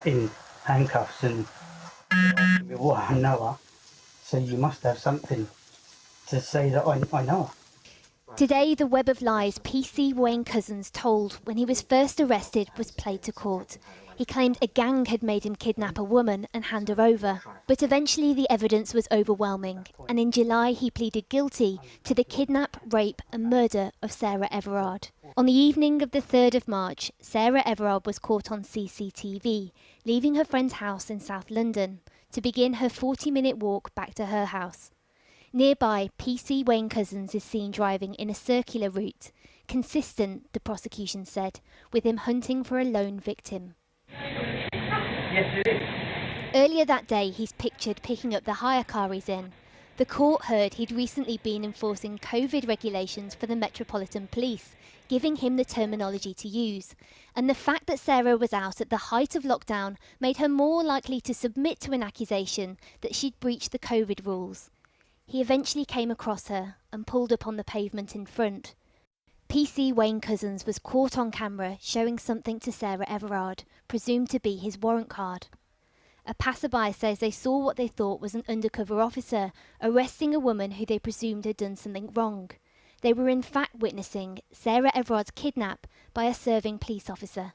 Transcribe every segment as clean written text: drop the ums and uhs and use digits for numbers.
in handcuffs and asking me what I know her. So you must have something to say that I know her. Today, the web of lies PC Wayne Couzens told when he was first arrested was played to court. He claimed a gang had made him kidnap a woman and hand her over. But eventually the evidence was overwhelming, and in July he pleaded guilty to the kidnap, rape and murder of Sarah Everard. On the evening of the 3rd of March, Sarah Everard was caught on CCTV, leaving her friend's house in South London to begin her 40-minute walk back to her house. Nearby, PC Wayne Couzens is seen driving in a circular route, consistent, the prosecution said, with him hunting for a lone victim. Yes, it is. Earlier that day, he's pictured picking up the hire car he's in. The court heard he'd recently been enforcing COVID regulations for the Metropolitan Police, giving him the terminology to use. And the fact that Sarah was out at the height of lockdown made her more likely to submit to an accusation that she'd breached the COVID rules. He eventually came across her and pulled up on the pavement in front. PC Wayne Couzens was caught on camera showing something to Sarah Everard, presumed to be his warrant card. A passerby says they saw what they thought was an undercover officer arresting a woman who they presumed had done something wrong. They were in fact witnessing Sarah Everard's kidnap by a serving police officer.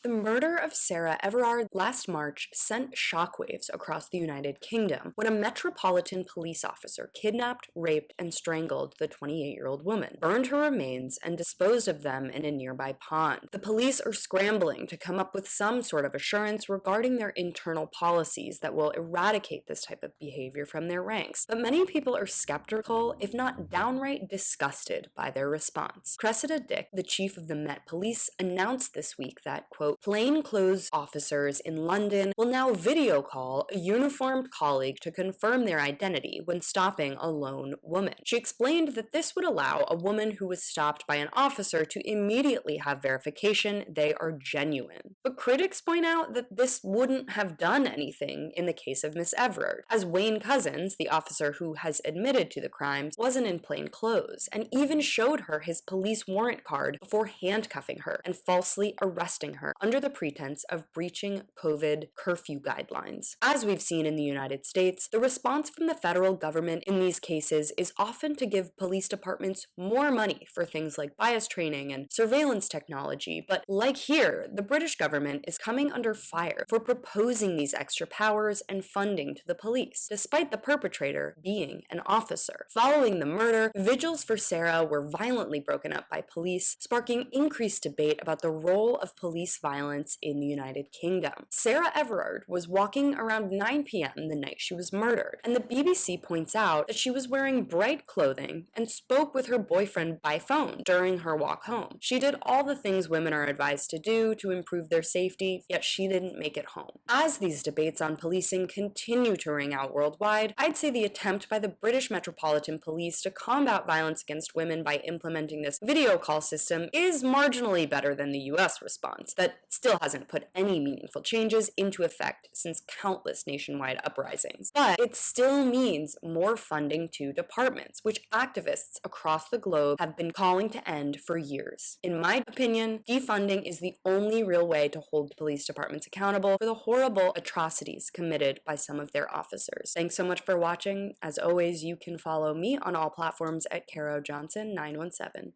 The murder of Sarah Everard last March sent shockwaves across the United Kingdom when a Metropolitan Police officer kidnapped, raped, and strangled the 28-year-old woman, burned her remains, and disposed of them in a nearby pond. The police are scrambling to come up with some sort of assurance regarding their internal policies that will eradicate this type of behavior from their ranks, but many people are skeptical, if not downright disgusted, by their response. Cressida Dick, the chief of the Met Police, announced this week that, quote, plainclothes officers in London will now video call a uniformed colleague to confirm their identity when stopping a lone woman. She explained that this would allow a woman who was stopped by an officer to immediately have verification they are genuine. But critics point out that this wouldn't have done anything in the case of Miss Everard, as Wayne Couzens, the officer who has admitted to the crimes, wasn't in plain clothes, and even showed her his police warrant card before handcuffing her and falsely arresting her under the pretense of breaching COVID curfew guidelines. As we've seen in the United States, the response from the federal government in these cases is often to give police departments more money for things like bias training and surveillance technology, but like here, the British government is coming under fire for proposing these extra powers and funding to the police, despite the perpetrator being an officer. Following the murder, vigils for Sarah were violently broken up by police, sparking increased debate about the role of police violence in the United Kingdom. Sarah Everard was walking around 9 p.m. the night she was murdered, and the BBC points out that she was wearing bright clothing and spoke with her boyfriend by phone during her walk home. She did all the things women are advised to do to improve their safety, yet she didn't make it home. As these debates on policing continue to ring out worldwide, I'd say the attempt by the British Metropolitan Police to combat violence against women by implementing this video call system is marginally better than the US response that still hasn't put any meaningful changes into effect since countless nationwide uprisings. But it still means more funding to departments, which activists across the globe have been calling to end for years. In my opinion, defunding is the only real way to hold police departments accountable for the horrible atrocities committed by some of their officers. Thanks so much for watching. As always, you can follow me on all platforms at Caro Johnson 917.